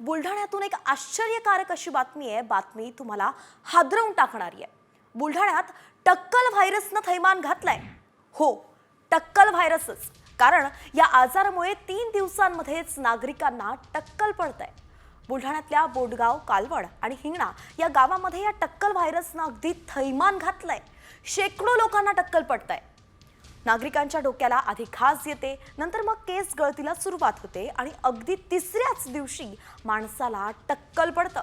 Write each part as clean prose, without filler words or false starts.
बुलढाण्यातून एक आश्चर्यकारक अशी बातमी आहे. बातमी तुम्हाला हादरवून टाकणारी आहे. बुलढाण्यात टक्कल व्हायरसनं थैमान घातलंय. हो, टक्कल व्हायरसच. कारण या आजारामुळे 3 दिवसांमध्येच नागरिकांना टक्कल पडतंय. बुलढाण्यातल्या बोडगाव, कालवड आणि हिंगणा या गावामध्ये या टक्कल व्हायरसनं अगदी थैमान घातलंय. शेकडो लोकांना टक्कल पडतंय. नागरिकांच्या डोक्याला आधी खाज येते, नंतर मग केस गळतीला सुरुवात होते आणि अगदी तिसऱ्याच दिवशी माणसाला टक्कल पडतं.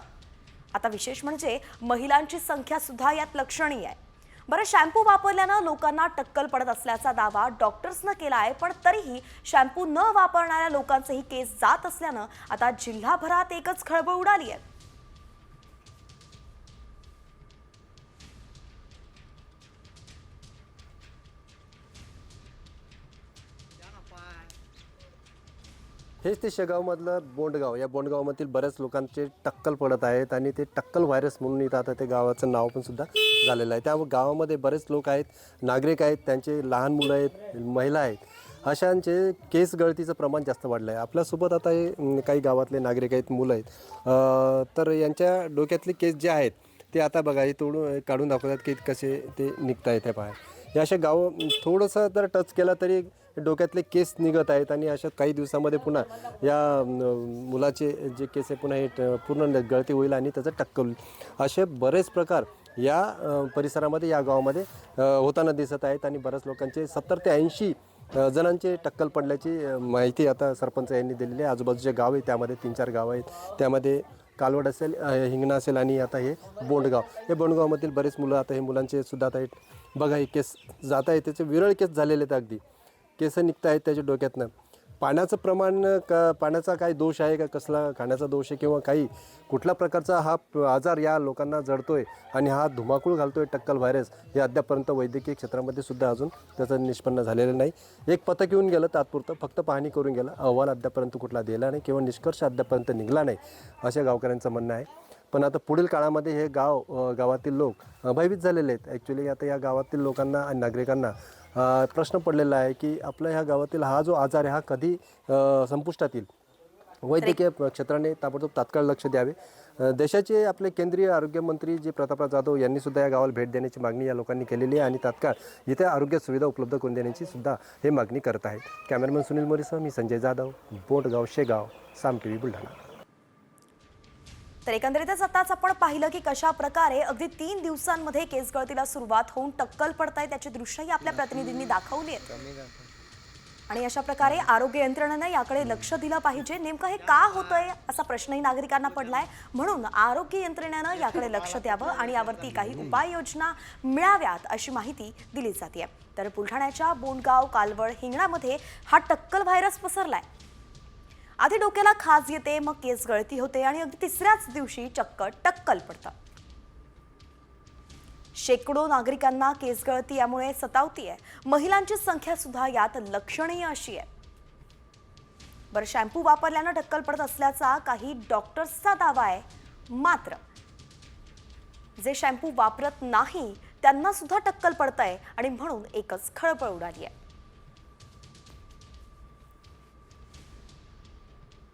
आता विशेष म्हणजे महिलांची संख्या सुद्धा यात लक्षणीय आहे. बरं, शॅम्पू वापरल्यानं लोकांना टक्कल पडत असल्याचा दावा डॉक्टर्सनं केला आहे, पण तरीही शॅम्पू न वापरणाऱ्या लोकांचेही केस जात असल्यानं आता जिल्हाभरात एकच खळबळ उडाली आहे. हेच ते शेगावमधलं बोंडगाव. या बोंडगावमधील बऱ्याच लोकांचे टक्कल पडत आहेत आणि ते टक्कल व्हायरस म्हणून इथं आता ते गावाचं नाव पण सुद्धा झालेलं आहे. त्यामुळे गावामध्ये बरेच लोक आहेत, नागरिक आहेत, त्यांचे लहान मुलं आहेत, महिला आहेत, अशांचे केस गळतीचं प्रमाण जास्त वाढलं आहे. आपल्यासोबत आता हे काही गावातले नागरिक आहेत, मुलं आहेत, तर यांच्या डोक्यातले केस जे आहेत ते आता बघा हे तोडून काढून दाखवतात की कसे ते निघत आहेत हे पहा. हे अशा गाव थोडंसं जर टच केला तरी डोक्यातले केस निघत आहेत आणि अशा काही दिवसामध्ये पुन्हा या मुलाचे जे केस आहे पुन्हा हे पूर्ण गळती होईल आणि त्याचं टक्कल होईल. असे बरेच प्रकार या परिसरामध्ये, या गावामध्ये होताना दिसत आहेत आणि बऱ्याच लोकांचे 70 ते 80 जणांचे टक्कल पडल्याची माहिती आता सरपंच यांनी दिलेली आहे. आजूबाजूचे गाव आहे, त्यामध्ये 3-4 गावं आहेत, त्यामध्ये कालवड असेल, हिंगणा असेल आणि आता हे बोंडगाव. हे बोंडगावमधील बरेच मुलं आता हे मुलांचे सुद्धा आता बघा हे केस जात आहेत, त्याचे विरळ केस झालेले आहेत, अगदी केस निघत आहेत त्याच्या डोक्यातनं. पाण्याचं प्रमाण पाण्याचा काय दोष आहे का, कसला खाण्याचा दोष आहे किंवा काही कुठल्या प्रकारचा हा आजार या लोकांना जडतोय आणि हा धुमाकूळ घालतोय टक्कल व्हायरस, हे अद्यापर्यंत वैद्यकीय क्षेत्रामध्ये सुद्धा अजून त्याचं निष्पन्न झालेलं नाही. एक पथक येऊन गेलं तात्पुरतं, फक्त पाहणी करून गेलं, अहवाल अद्यापर्यंत कुठला दिला नाही किंवा निष्कर्ष अद्यापर्यंत निघाला नाही, अशा गावकऱ्यांचं म्हणणं आहे. पण आता पुढील काळामध्ये हे गावातील लोक भयभीत झालेले आहेत. ॲक्च्युली आता या गावातील लोकांना आणि नागरिकांना प्रश्न पडलेला आहे की आपल्या ह्या गावातील हा जो आजार आहे हा कधी संपुष्टात येईल. वैद्यकीय क्षेत्राने ताबडतोब तात्काळ लक्ष द्यावे. देशाचे आपले केंद्रीय आरोग्यमंत्री जे प्रतापराव जाधव यांनी सुद्धा या गावाला भेट देण्याची मागणी या लोकांनी केलेली आहे आणि तात्काळ इथे आरोग्य सुविधा उपलब्ध करून देण्याची सुद्धा हे मागणी करत आहेत. कॅमेरामन सुनील मोरेसह मी संजय जाधव, बोंडगाव, शेगाव, साम TV, बुलढाणा. तर एकंदरीतच आताच आपण पाहिलं की कशा प्रकारे अगदी 3 दिवसांमध्ये केस गळतीला सुरुवात होऊन टक्कल पडताय, त्याची दृश्यही आपल्या प्रतिनिधींनी दाखवली आहेत. आणि अशा प्रकारे आरोग्य यंत्रणेनं याकडे लक्ष दिलं पाहिजे. नेमकं हे का होतंय असा प्रश्नही नागरिकांना पडलाय. म्हणून आरोग्य यंत्रणेनं याकडे लक्ष द्यावं आणि यावरती काही उपाययोजना मिळाव्यात अशी माहिती दिली जाते. तर बुलढाण्याच्या बोंडगाव, कालवड, हिंगणामध्ये हा टक्कल व्हायरस पसरलाय. आधी डोक्याला खाज येते, मग केस गळती होते आणि अगदी तिसऱ्याच दिवशी चक्क टक्कल पडतं. शेकडो नागरिकांना केस गळती यामुळे सतावतीये. महिलांची संख्या सुद्धा यात लक्षणीय अशी आहे. बरं, शॅम्पू वापरल्यानं टक्कल पडत असल्याचा काही डॉक्टर्सचा दावा आहे. मात्र जे शॅम्पू वापरत नाही त्यांना सुद्धा टक्कल पडतंय आणि म्हणून एकच खळबळ उडाली आहे.